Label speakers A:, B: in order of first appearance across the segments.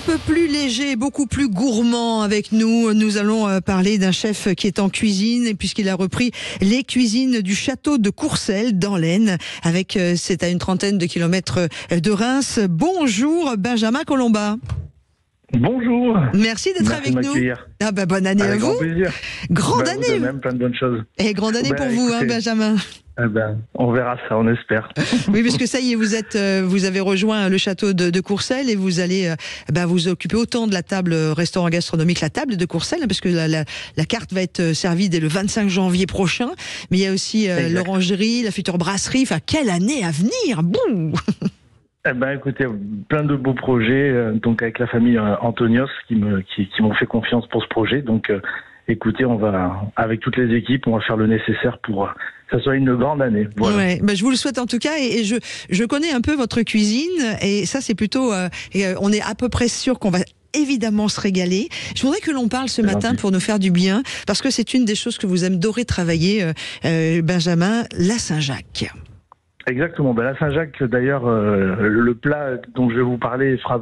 A: peu plus léger, beaucoup plus gourmand avec nous. Nous allons parler d'un chef qui est en cuisine, puisqu'il a repris les cuisines du château de Courcelles dans l'Aisne, c'est à une trentaine de kilomètres de Reims. Bonjour Benjamin Colomba.
B: Bonjour.
A: Merci d'être avec nous. Ah bah, bonne année à vous.
B: Grand plaisir.
A: Grande année.
B: Même plein de bonnes choses.
A: Et grande année pour vous, écoutez, Benjamin.
B: On verra ça, on espère.
A: Oui, parce que ça y est, vous avez rejoint le château de Courcelles et vous allez vous occuper autant de la table restaurant gastronomique, la table de Courcelles, parce que la carte va être servie dès le 25 janvier prochain. Mais il y a aussi l'orangerie, la future brasserie. Enfin, quelle année à venir. Boum.
B: Écoutez, plein de beaux projets, donc avec la famille Antonios qui m'ont fait confiance pour ce projet. Donc, écoutez, on va, avec toutes les équipes, on va faire le nécessaire pour que ça soit une grande année. Voilà.
A: Ouais, je vous le souhaite en tout cas, et je connais un peu votre cuisine, et ça c'est plutôt, on est à peu près sûr qu'on va évidemment se régaler. Je voudrais que l'on parle ce matin pour nous faire du bien, parce que c'est une des choses que vous adorez travailler, Benjamin, la Saint-Jacques.
B: Exactement. La Saint-Jacques, d'ailleurs, le plat dont je vais vous parler fera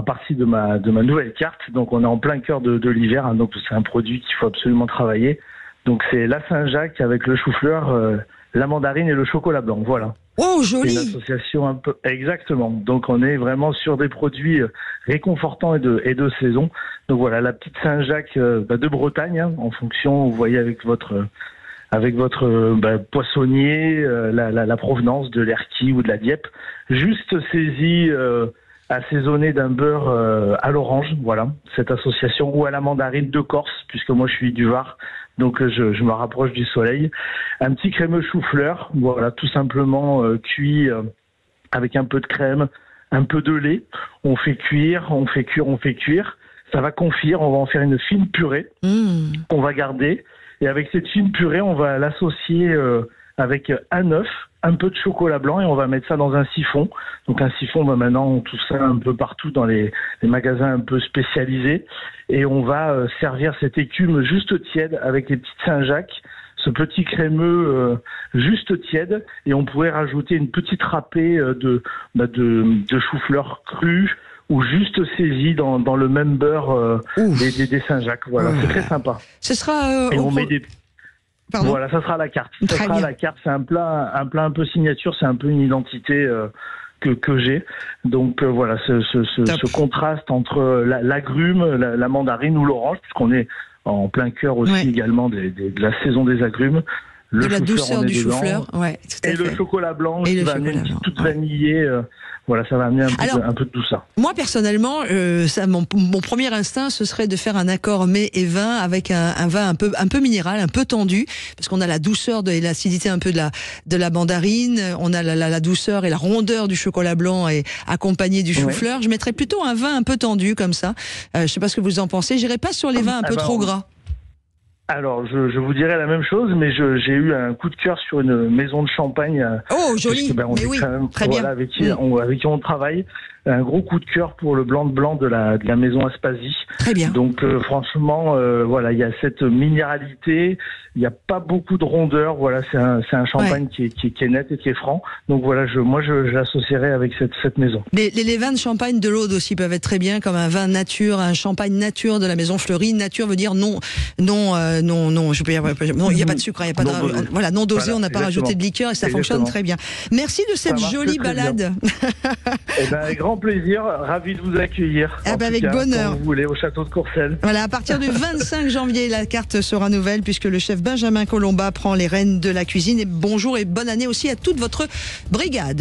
B: partie de ma nouvelle carte. Donc, on est en plein cœur de l'hiver. Hein, donc, c'est un produit qu'il faut absolument travailler. Donc, c'est la Saint-Jacques avec le chou-fleur, la mandarine et le chocolat blanc. Voilà.
A: Oh, joli.
B: C'est une association un peu. Exactement. Donc, on est vraiment sur des produits réconfortants et de saison. Donc, voilà, la petite Saint-Jacques de Bretagne, hein, en fonction, vous voyez, avec votre poissonnier, la provenance de l'Erquy ou de la Dieppe, juste saisie, assaisonnée d'un beurre à l'orange, voilà, cette association, ou à la mandarine de Corse, puisque moi je suis du Var, donc je me rapproche du soleil. Un petit crémeux chou-fleur, voilà, tout simplement cuit avec un peu de crème, un peu de lait. On fait cuire. Ça va confire, on va en faire une fine purée qu'on va garder. Et avec cette fine purée, on va l'associer avec un œuf, un peu de chocolat blanc, et on va mettre ça dans un siphon. Donc un siphon, maintenant, on trouve ça un peu partout dans les magasins un peu spécialisés. Et on va servir cette écume juste tiède avec les petites Saint-Jacques, ce petit crémeux juste tiède. Et on pourrait rajouter une petite râpée de chou-fleur cru, ou juste saisi dans le même beurre des Saint-Jacques. Voilà, c'est très sympa.
A: Ce sera.
B: Et on met des.
A: Pardon.
B: Voilà, ça sera la carte. La carte, c'est un plat un peu signature, c'est un peu une identité que j'ai. Donc voilà, ce contraste entre l'agrume, la mandarine ou l'orange, puisqu'on est en plein cœur aussi également de la saison des agrumes.
A: De la douceur du chou-fleur,
B: et le chocolat blanc qui va amener une petite touche vanillée. Voilà, ça va amener un peu de tout ça.
A: Moi, personnellement, mon premier instinct, ce serait de faire un accord mets et vin avec un vin un peu minéral, un peu tendu, parce qu'on a la douceur et l'acidité un peu de la mandarine, on a la douceur et la rondeur du chocolat blanc et accompagné du chou-fleur. Je mettrais plutôt un vin un peu tendu comme ça. Je sais pas ce que vous en pensez. J'irais pas sur les vins un peu trop gras.
B: Alors, je vous dirais la même chose, mais j'ai eu un coup de cœur sur une maison de champagne.
A: Oh, joli. Mais oui, très bien.
B: Avec qui on travaille. Un gros coup de cœur pour le blanc de blanc de la maison Aspasie.
A: Très bien.
B: Donc, franchement, voilà, il y a cette minéralité. Il n'y a pas beaucoup de rondeur. Voilà, c'est un champagne qui est net et qui est franc. Donc voilà, je l'associerais avec cette maison.
A: Les vins de champagne de l'Aude aussi peuvent être très bien, comme un vin nature, un champagne nature de la maison Fleury. Nature veut dire non, il n'y a pas de sucre, il n'y a pas de, non dosé, on n'a pas rajouté de liqueur et ça fonctionne très bien. Merci de cette jolie balade.
B: Avec grand plaisir, ravi de vous accueillir.
A: Avec bonheur.
B: Quand vous voulez, au château de Courcelles.
A: Voilà, à partir du 25 janvier, la carte sera nouvelle puisque le chef Benjamin Colomba prend les rênes de la cuisine. Et bonjour et bonne année aussi à toute votre brigade.